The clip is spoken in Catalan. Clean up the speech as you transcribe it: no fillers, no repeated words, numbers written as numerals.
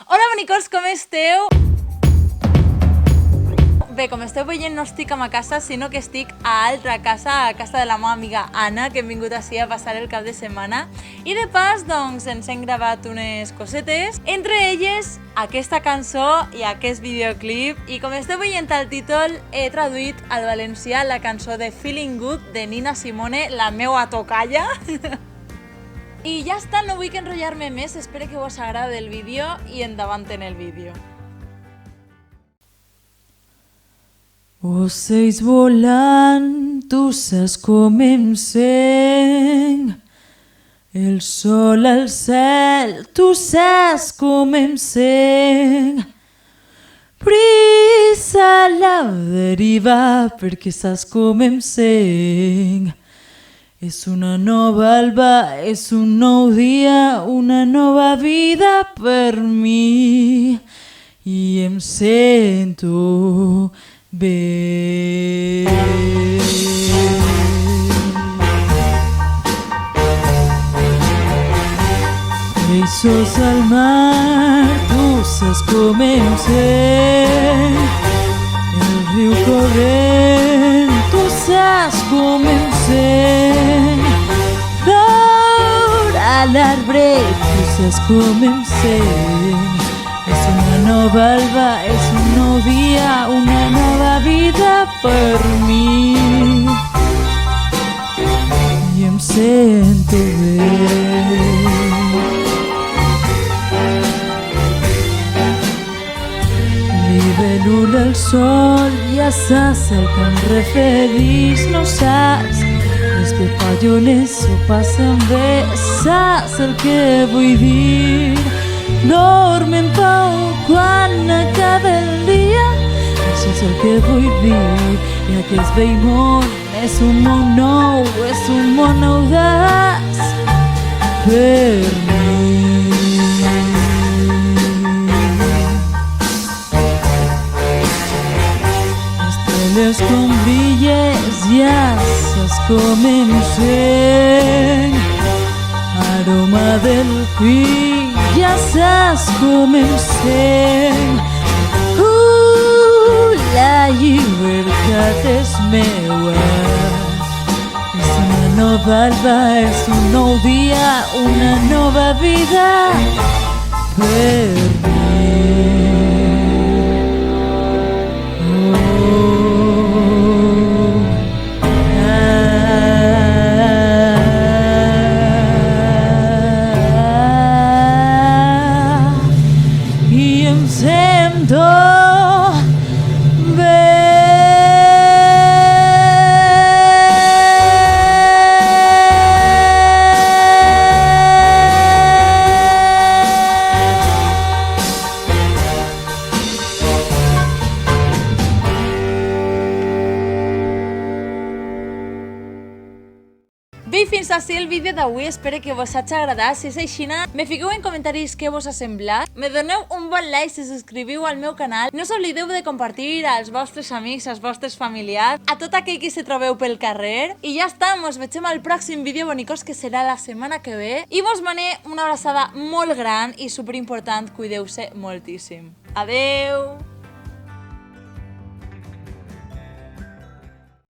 Hola bonicos, com esteu? Bé, com esteu veient no estic a ma casa, sinó que estic a altra casa, a casa de la meva amiga Anna, que hem vingut així a passar el cap de setmana. I de pas, doncs, ens hem gravat unes cosetes, entre elles aquesta cançó i aquest videoclip. I com esteu veient al títol, he traduït al valencià la cançó de Feeling Good de Nina Simone, la meua tocalla. I ja està, no vull enrotllar-me més, espero que us agradi el vídeo i endavant en el vídeo. Ocells volant, tu saps com em sent. El sol al cel, tu saps com em sent. Brisa a la deriva, perquè saps com em sent. És una nova alba, és un nou dia, una nova vida per mi. I em sento bé. Peixos al mar, tu saps com em sent. El riu corrent, tu saps com em sent. Flor a l'arbre, tu saps com em sent. És una nova alba, és un nou dia, una nova vida per mi. I em sento bé. Libèl·lula el sol, ja saps el que em referís, no saps. Els papallones s'ho passen bé, saps el que vull dir. Dorm en pau quan acaba el dia, això és el que vull dir. I aquest vell món és un món nou, és un món audaç per mi. Estrelles com brilles, ja saps com em sent. Aroma del pi, ja saps com em sent. La llibertat és meua. És una nova alba, és un nou dia, una nova vida per mi. I em sento bé. Bé, fins ací el vídeo d'avui, espero que vos hagi agradat. Si és així, me fiqueu en comentaris què vos ha semblat. Me doneu un bon like si subscriviu al meu canal. No us oblideu de compartir als vostres amics, als vostres familiars, a tot aquell que se trobeu pel carrer. I ja està, mos veiem al pròxim vídeo, bonicos, que serà la setmana que ve. I vos mané una abraçada molt gran i superimportant, cuideu-se moltíssim. Adeu!